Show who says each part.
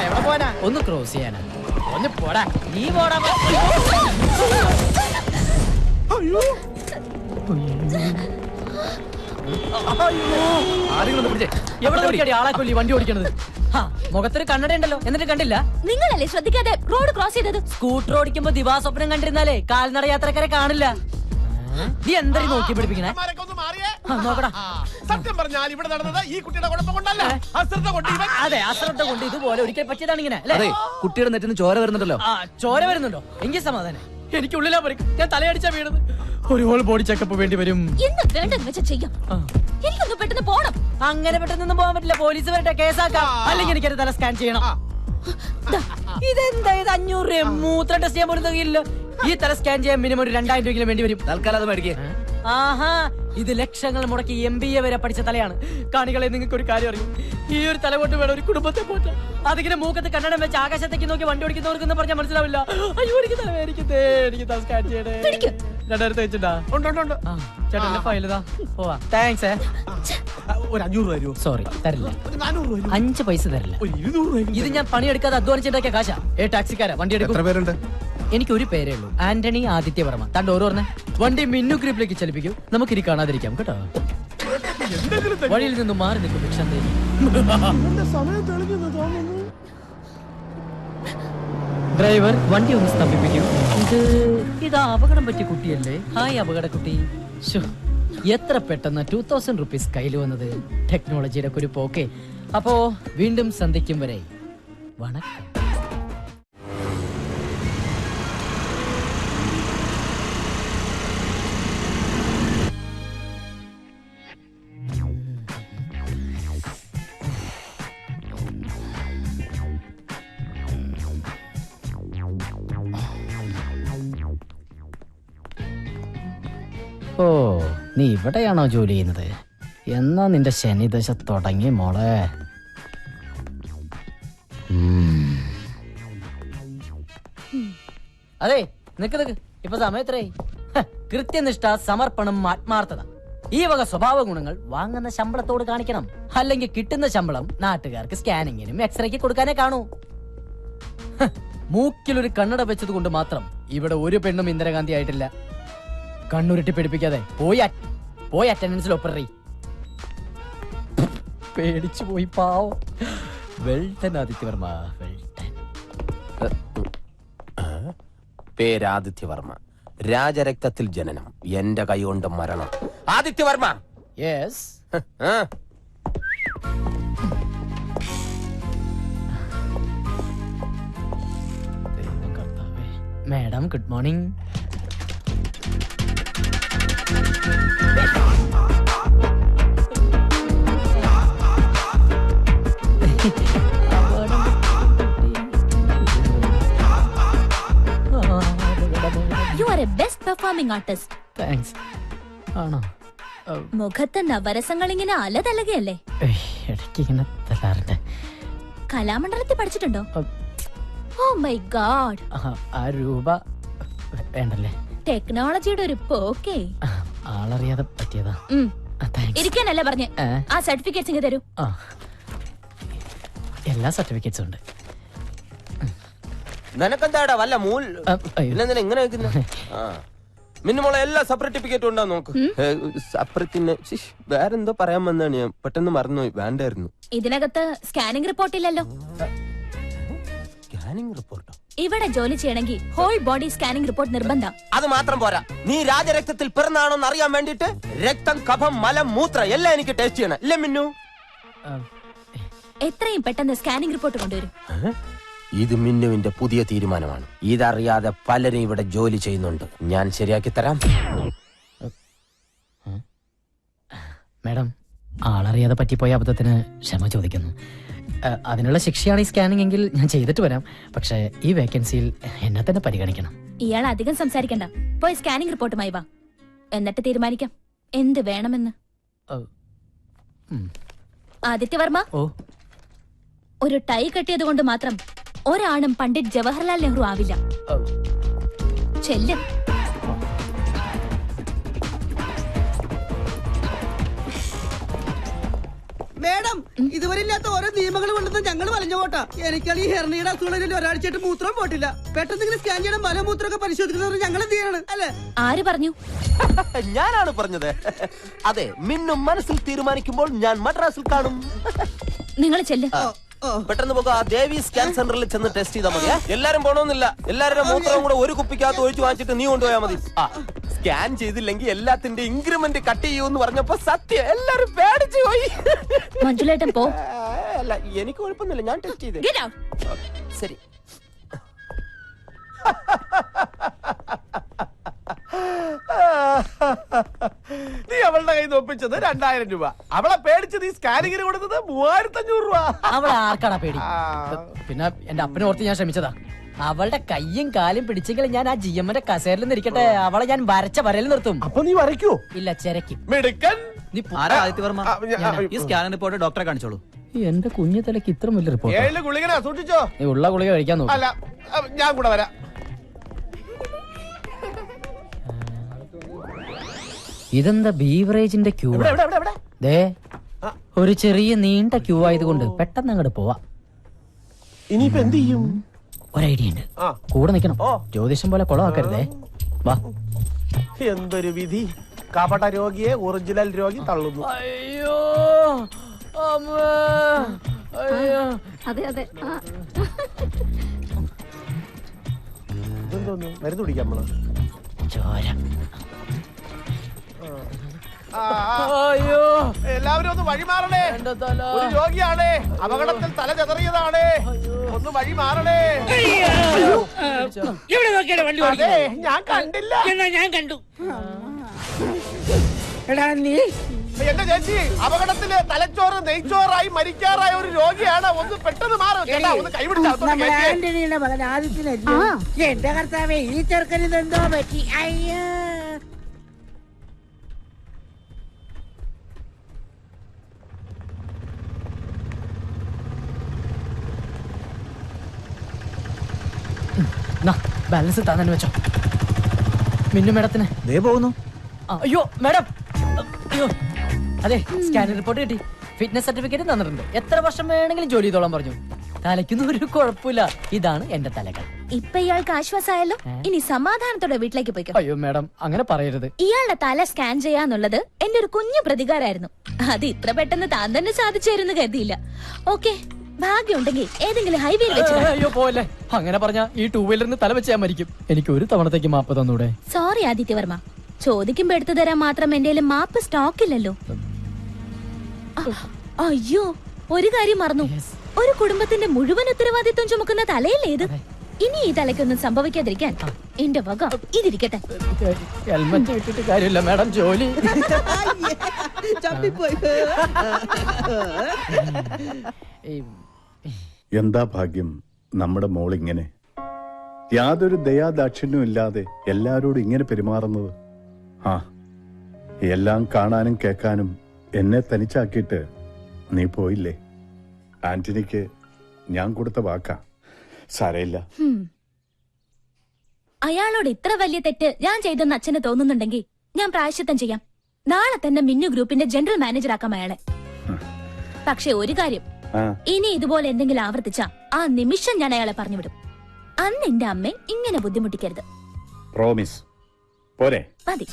Speaker 1: എവിടെ പോവാനാ? ഒന്ന് ക്രോസ് ചെയ്യാനാ. ഒന്ന് പോടാ. നീ പോടാ. എവിടെ ആളെ കൊല്ലി വണ്ടി ഓടിക്കണത്? മുഖത്തൊരു കണ്ണട ഉണ്ടല്ലോ, എന്നിട്ട് കണ്ടില്ല?
Speaker 2: നിങ്ങളല്ലേ ശ്രദ്ധിക്കാതെ റോഡ് ക്രോസ് ചെയ്തത്?
Speaker 1: സ്കൂട്ടർ ഓടിക്കുമ്പോ ദിവാസ്വപ്നം കണ്ടിരുന്നാലേ കാൽനട യാത്രക്കാരെ കാണില്ല. നീ എന്തായാലും നോക്കി പിടിപ്പിക്കണേ. നോക്കടാ.
Speaker 3: സത്യം പറഞ്ഞാൽ ഇവിടെ നടന്നത് ഈ കുട്ടിയുടെ കുഴപ്പം കൊണ്ടല്ല, അശ്രദ്ധ കൊണ്ട്.
Speaker 1: അതെ, അശ്രദ്ധ കൊണ്ട് ഇതുപോലെ ഒരിക്കൽ പറ്റിയതാണ് ഇങ്ങനെ.
Speaker 4: അതെ, കുട്ടിയുടെ നെറ്റിന് ചോര വരുന്നുണ്ടല്ലോ.
Speaker 1: ചോര വരുന്നുണ്ടോ? എങ്കിൽ സമാധാനം. എനിക്കുള്ളിലാ പറയും, ഞാൻ തലയടിച്ചാ വീണത്. ഒരു ഹോൾ ബോഡി ചെക്കപ്പ് വേണ്ടി വരും.
Speaker 2: ചെയ്യാം. എനിക്കൊന്ന് പെട്ടെന്ന് പോണം.
Speaker 1: അങ്ങനെ പെട്ടെന്നൊന്നും പോകാൻ പറ്റില്ല. പോലീസ് വരട്ടെ, കേസാക്കാം. അല്ലെങ്കിൽ എനിക്കൊരു തല സ്കാൻ ചെയ്യണം. ഇതെന്താ ഇത്? 500 രൂപ മൂത്രം ടെസ്റ്റ് ചെയ്യാൻ പോലും തികയില്ല. ഈ തല സ്കാൻ ചെയ്യാൻ മിനിമം ഒരു 2000 രൂപയെങ്കിലും വേണ്ടി വരും.
Speaker 4: തൽക്കാലം അത് മേടിക്കേ.
Speaker 1: ആഹാ, ഇത് ലക്ഷങ്ങൾ മുടക്കി MBA വരെ പഠിച്ച തലയാണ്. കാണികളെ, നിങ്ങൾക്ക് ഒരു കാര്യം അറിയും, ഈ ഒരു തല കൊണ്ട് വേണം ഒരു കുടുംബത്തെ പോറ്റാൻ. അതിങ്ങനെ മൂക്കത്ത് കണ്ണടം വെച്ച് ആകാശത്തേക്ക് നോക്കി വണ്ടി ഓടിക്കുന്നവർക്കൊന്നും പറഞ്ഞാൽ മനസ്സിലാവില്ല. അയ്യോ, എനിക്ക് തല സ്കാൻ ചെയ്യണേ. 2000 വെച്ചിട്ടാ? ചേട്ടന്റെ ഫയലിതാ. പോവാ. താങ്ക്സ്.
Speaker 3: ഒരു 500 രൂപ.
Speaker 1: സോറി, തരില്ല. 5 പൈസ തരില്ല.
Speaker 3: 200 രൂപ.
Speaker 1: ഇത് ഞാൻ പണിയെടുക്കാതെ അധ്വാനിച്ചിട്ടാക്കിയ കാശാ. ടാക്സിക്കാരാ, വണ്ടി എടുക്കും.
Speaker 4: എത്ര പേരുണ്ട്?
Speaker 1: എനിക്കൊരു പേരേ ഉള്ളൂ, ആന്റണി ആദിത്യവർമ്മ. തന്റെ ഓരോ പറഞ്ഞേ വണ്ടി മിന്നു ഗ്രിപ്പിലേക്ക് ചലിപ്പിക്കും. നമുക്കിനി കാണാതിരിക്കാം കേട്ടോ. വഴിയിൽ നിന്നും മാറി നിൽക്കും ഭിക്ഷാന്തേരി. ഡ്രൈവർ, വണ്ടി ഒന്ന് സ്തംഭിപ്പിക്കും. ഇത് അപകടം പറ്റിയ കുട്ടിയല്ലേ? ഹായ് അപകട കുട്ടി. എത്ര പെട്ടെന്ന് 2000 റുപ്പീസ് കയ്യിൽ വന്നത്. ടെക്നോളജിയുടെ ഒരു പോക്കെ. അപ്പോ വീണ്ടും സന്ധിക്കും വരെ വണക്കം. ഓ, നീ ഇവിടെയാണോ ജോലി ചെയ്യുന്നത്? എന്നാ നിന്റെ ശനിദശ തുടങ്ങി മോളെ. അതെ, നിക്ക്. ഇപ്പൊ സമയത്രയായി? കൃത്യനിഷ്ഠ, സമർപ്പണം, ആത്മാർത്ഥത, ഈ വക സ്വഭാവ ഗുണങ്ങൾ വാങ്ങുന്ന ശമ്പളത്തോട് കാണിക്കണം. അല്ലെങ്കിൽ കിട്ടുന്ന ശമ്പളം നാട്ടുകാർക്ക് സ്കാനിങ്ങിനും എക്സ്റേക്ക് കൊടുക്കാനേ കാണൂ. മൂക്കിലൊരു കണ്ണട വെച്ചത് കൊണ്ട് മാത്രം ഇവിടെ ഒരു പെണ്ണും ഇന്ദിരാഗാന്ധി ആയിട്ടില്ല. കണ്ണുരുട്ടി പിടിപ്പിക്കാതെ പോയി അറ്റൻഡൻസിൽ ഒപ്പറി. പേടിച്ചു പോയി പാവം. വെൽട്ടൻ ആദിത്യവർമ്മ.
Speaker 5: പേരാദിത്യവർമ്മ, രാജരക്തത്തിൽ ജനനം, എന്റെ കൈകൊണ്ട് മരണം. Adityavarma.
Speaker 1: Yes. Madam, good morning.
Speaker 2: You are a best performing artist.
Speaker 1: Thanks. ആണോ?
Speaker 2: മുഖത്ത് നവരസങ്ങൾ ഇങ്ങനെ അലതലകയല്ലേ?
Speaker 1: ഇടയ്ക്ക് ഇങ്ങനെ തല്ലാറുണ്ട്.
Speaker 2: കലാമണ്ഡലത്തിൽ പഠിച്ചിട്ടുണ്ടോ? Oh my god.
Speaker 1: ആ രൂപ വേണ്ടല്ലേ?
Speaker 2: ടെക്നോളജിയുടെ ഒരു പോക്കേ.
Speaker 1: ആളറിയാതെ പറ്റിയതാ.
Speaker 2: ഇരിക്കാനല്ല പറഞ്ഞേ. ആ സർട്ടിഫിക്കറ്റ്സ് ഇങ്ങ് തരൂ.
Speaker 1: എല്ലാ സർട്ടിഫിക്കറ്റ്സും ഉണ്ട്.
Speaker 5: നിനക്കെന്താടാ വല്ല മൂൽ ഇങ്ങനെ മിന്നുമോളെ എല്ലാ സർട്ടിഫിക്കറ്റും ഉണ്ടാ നോക്ക്. സപ്രത്തിന് വേറെന്തോ പറയാൻ വന്നാണ് ഞാൻ പെട്ടെന്ന് മറന്നുപോയി. വേണ്ടായിരുന്നു.
Speaker 2: ഇതിനകത്ത് സ്കാനിംഗ് റിപ്പോർട്ട് ഇല്ലല്ലോ.
Speaker 5: സ്കാനിംഗ് റിപ്പോർട്ടോ?
Speaker 2: ഇവിടെ ജോലി ചെയ്യണമെങ്കിൽ ഹോൾ ബോഡി സ്കാനിംഗ് റിപ്പോർട്ട് നിർബന്ധം.
Speaker 5: അത് മാത്രം പോരാ, നീ രാജരക്തത്തിൽ പിറന്നാണോന്ന് അറിയാൻ വേണ്ടിട്ട് രക്തം, കഫം, മലം, മൂത്രം എല്ലാം എനിക്ക് ടേസ്റ്റ് ചെയ്യണം. ഇല്ലേ മിന്നു?
Speaker 2: എത്രയും പെട്ടെന്ന് സ്കാനിംഗ് റിപ്പോർട്ട് കൊണ്ടുവരും.
Speaker 5: ഇത് മിന്നുവിന്റെ പുതിയ തീരുമാനമാണ്. ഇതറിയാതെ പലരും ഇവിടെ ജോലി ചെയ്യുന്നുണ്ട്. ഞാൻ ശരിയാക്കി തരാം.
Speaker 1: മാഡം, ആളറിയാതെ പറ്റിപ്പോയ അബദ്ധത്തിന് ക്ഷമ ചോദിക്കുന്നു. അതിനുള്ള ശിക്ഷയാണ് ഈ സ്കാനിംഗ് എങ്കിൽ ഞാൻ ചെയ്തിട്ട് വരാം. പക്ഷേ ഈ വേക്കൻസിയിൽ എന്നെ തന്നെ പരിഗണിക്കണം.
Speaker 2: ഇയാൾ അധികം സംസാരിക്കണ്ട. പോയി സ്കാനിംഗ് റിപ്പോർട്ടുമായി വാ, എന്നിട്ട് തീരുമാനിക്കാം എന്ത് വേണമെന്ന്. ആദിത്യവർമ്മ, ഒരു ടൈ കെട്ടിയത് കൊണ്ട് മാത്രം ഒരാണും പണ്ഡിറ്റ് ജവഹർലാൽ നെഹ്റു ആവില്ല. ചെല്ലും.
Speaker 6: മേഡം ഇതുവരെ ഇല്ലാത്ത ഓരോ നിയമങ്ങൾ കൊണ്ടുവന്ന് ഞങ്ങൾ വലഞ്ഞു പോട്ടാ. എനിക്കാണ് ഈ ഹെർണിയുടെ അസുഖങ്ങളിൽ ഒരാഴ്ചയായിട്ട് മൂത്രം പോട്ടില്ല. പെട്ടെന്ന് ഇങ്ങനെ സ്കാൻ ചെയ്യണം മലമൂത്രമൊക്കെ പരിശോധിക്കുന്നവർ ഞങ്ങൾ എന്ത് ചെയ്യണം അല്ലേ?
Speaker 2: ആര് പറഞ്ഞു?
Speaker 5: ഞാനാണ് പറഞ്ഞത്. അതെ, മിന്നും മനസ്സിൽ തീരുമാനിക്കുമ്പോൾ ഞാൻ മദ്രാസിൽ കാണും.
Speaker 2: നിങ്ങൾ ചെല്ല്.
Speaker 5: പെട്ടെന്ന് പോകാം. ആ ദേവി സ്കാൻ സെന്ററിൽ ചെന്ന് ടെസ്റ്റ് ചെയ്താൽ മതി. എല്ലാരും പോണമെന്നില്ല. എല്ലാവരുടെ മൂത്രവും കൂടെ ഒരു കുപ്പിക്കകത്ത് ഒഴിച്ചു വാങ്ങിച്ചിട്ട് നീ കൊണ്ടുപോയാൽ മതി. സ്കാൻ ചെയ്തില്ലെങ്കിൽ എല്ലാത്തിന്റെ ഇൻക്രിമെന്റ് കട്ട് ചെയ്യൂന്ന് പറഞ്ഞപ്പോ സത്യം എല്ലാരും പേടിച്ചു പോയി.
Speaker 2: മഞ്ജുലേട്ടൻ പോ.
Speaker 5: അല്ല, എനിക്ക് കുഴപ്പമൊന്നുമില്ല, ഞാൻ ടെസ്റ്റ് ചെയ്തേ.
Speaker 2: Get out.
Speaker 5: ശരി.
Speaker 3: നീ അവളുടെ കയ്യിൽ നിന്ന് ഒപ്പിച്ചത് 2000 രൂപ. അവളെ പേടിച്ച് നീ സ്കാനിങ്ങിന് കൊടുത്തത് 3500 രൂപ.
Speaker 1: അവളെ ആർക്കാടാ പേടി? പിന്നെ എന്റെ അപ്പനെ ഓർത്ത് ഞാൻ ശ്രമിച്ചതാ. അവളുടെ കയ്യും കാലും പിടിച്ചെങ്കിലും ഞാൻ ആ GM-ന്റെ കസേരയിൽ നിരിക്കട്ടെ. അവളെ ഞാൻ വരച്ച വരയിൽ നിർത്തും.
Speaker 3: അപ്പൊ നീ വരയ്ക്കോ?
Speaker 1: ഇല്ല, ചെരക്കും.
Speaker 3: മിടുക്കൻ.
Speaker 1: നീ
Speaker 4: ആരാ ആദിത്യവർമ്മ? ഈ സ്കാൻ റിപ്പോർട്ട് ഡോക്ടറെ കാണിച്ചോളൂ.
Speaker 1: എന്റെ കുഞ്ഞു തലക്ക് ഇത്ര വലിയ റിപ്പോർട്ട്.
Speaker 3: 7 ഗുളികനാ, സൂക്ഷിച്ചോ.
Speaker 1: നീ ഉള്ള ഗുളിക കഴിക്കാൻ നോക്കും.
Speaker 3: അല്ല, ഞാൻ കൂടെ വരാം.
Speaker 1: ഇതെന്താ ബീവറേജിന്റെ ക്യൂ? ദേ, ഒരു ചെറിയ നീണ്ട ക്യൂ ആയതുകൊണ്ട് പെട്ടെന്ന് അങ്ങോട്ട് പോവാ.
Speaker 3: ഇനിയിപ്പോ എന്ത് ചെയ്യും?
Speaker 1: ഒരു ഐഡിയ ഉണ്ട്. കൂടെ നിക്കണം. ജ്യോതിഷം പോലെ കുളമാക്കരുതേ. വാ.
Speaker 3: എന്തൊരു വിധി. കപട രോഗിയെ ഒറിജിനൽ രോഗി തള്ളുന്നു.
Speaker 1: അയ്യോ, അയ്യോ.
Speaker 2: അതെ അതെ.
Speaker 3: ഇതെന്തോന്നു? മരുന്ന് കുടിക്കാം നമ്മള്.
Speaker 1: ചോര.
Speaker 3: അയ്യോ, എല്ലാവരും ഒന്ന് വഴിമാറണേ.
Speaker 1: എന്റെ തല.
Speaker 3: ഒരു രോഗിയാണേ, അപകടത്തിൽ തല ചെതറിയതാണേ. ഒന്ന് വഴി മാറണേ.
Speaker 7: എവിടെ നോക്കിയാണ് വണ്ടി
Speaker 3: അതെ,
Speaker 7: ഓടിക്കുന്നത്?
Speaker 3: ഞാൻ കണ്ടില്ല.
Speaker 7: എന്നാ ഞാൻ കണ്ടു. എടാ നീ
Speaker 3: എന്റെ ചേച്ചി, അപകടത്തില് തലച്ചോറ് നെയ്ച്ചോറായി മരിക്കാറായ ഒരു രോഗിയാണ്. ഒന്ന് പെട്ടെന്ന് മാറും. ചേട്ടാ, ഒന്ന് കൈവിടിച്ചാ.
Speaker 7: നമ്മുടെ ആന്റണിയുടെ മകൻ ആദിത്യനല്ലേ? എന്റെ കർത്താവേ, ഈ ചെറുക്കന് എന്തോ പറ്റി. അയ്യോ.
Speaker 1: ബാലൻസ് താന്നെ വെച്ചോ. മിന്നു മേഡത്തിന്
Speaker 4: ദേ പോകുന്നു.
Speaker 1: അയ്യോ മേഡം, അയ്യോ. അതെ, സ്കാൻ റിപ്പോർട്ട് കിട്ടി. ഫിറ്റ്നസ് സർട്ടിഫിക്കറ്റ് തന്നിട്ടുണ്ട്. എത്ര വർഷം വേണമെങ്കിലും ജോലി ചെയ്തോളാൻ പറഞ്ഞു. തലയ്ക്കൊന്നും ഒരു കുഴപ്പമില്ല. ഇതാണ് എന്റെ തലകൾ.
Speaker 2: ഇപ്പൊ ഇയാൾക്ക് ആശ്വാസമായല്ലോ. ഇനി സമാധാനത്തോടെ വീട്ടിലേക്ക് പോയിക്കോ.
Speaker 1: അയ്യോ മേഡം, അങ്ങനെ പറയരുത്.
Speaker 2: ഇയാളുടെ തല സ്കാൻ ചെയ്യാന്നുള്ളത് എന്റെ ഒരു കുഞ്ഞു പ്രതികാരായിരുന്നു. അത് ഇത്ര പെട്ടെന്ന് താൻ തന്നെ സാധിച്ചായിരുന്നു കരുതിയില്ല. ഓക്കെ, ഭാഗ്യമുണ്ടെങ്കിൽ ഏതെങ്കിലും ഹൈവേയിൽ വെച്ച് കാണാം.
Speaker 1: അയ്യോ പോലെ, അങ്ങനെ പറഞ്ഞ ഈ 2 വീലറിന് തല വെച്ച് ഞാൻ മരിക്കും. എനിക്ക് ഒരു തവണത്തേക്ക് മാപ്പ് തന്നൂടെ?
Speaker 2: സോറി ആദിത്യവർമ്മ, ചോദിക്കുമ്പോ എടുത്തു തരാൻ മാത്രം എന്റെ മാപ്പ് സ്റ്റോക്കില്ലല്ലോ. അയ്യോ, ഒരു കാര്യം മറന്നു. ഒരു കുടുംബത്തിന്റെ മുഴുവൻ ഉത്തരവാദിത്വം ചുമക്കുന്ന തലയല്ലേ ഇത്? ഇനി ഈ തലയ്ക്കൊന്നും സംഭവിക്കാതിരിക്കാൻ എന്റെ വക ഇതിരിക്കട്ടെ.
Speaker 1: ഹെൽമെറ്റ് ഇട്ടിട്ട് കാര്യമില്ല മേഡം, ജോലി.
Speaker 8: എന്താ ഭാഗ്യം നമ്മുടെ മോളിങ്ങനെ യാതൊരു ദയാദാക്ഷിണ്യവും ഇല്ലാതെ എല്ലാരോടും ഇങ്ങനെ പെരുമാറുന്നത്. ആ, എല്ലാം കാണാനും കേൾക്കാനും എന്നെ തനിച്ചാക്കിയിട്ട് നീ പോയില്ലേ? ആന്റണിക്ക് ഞാൻ കൊടുത്ത വാക്കാ. സാരയില്ല.
Speaker 2: അയാളോട് ഇത്ര വലിയ തെറ്റ് ഞാൻ ചെയ്തെന്ന് അച്ഛന് തോന്നുന്നുണ്ടെങ്കിൽ ഞാൻ പ്രായശ്ചിത്തം ചെയ്യാം. നാളെ തന്നെ മിന്നു ഗ്രൂപ്പിന്റെ ജനറൽ മാനേജർ ആക്കാം അയാളെ. പക്ഷെ ഒരു കാര്യം, ഇനി ഇതുപോലെ എന്തെങ്കിലും ആവർത്തിച്ച ആ നിമിഷം ഞാൻ അയാളെ പറഞ്ഞുവിടും. അന്ന് എന്റെ അമ്മ ഇങ്ങനെ ബുദ്ധിമുട്ടിക്കരുത്.
Speaker 8: പ്രോമിസ്. പോരെ?
Speaker 2: മതി.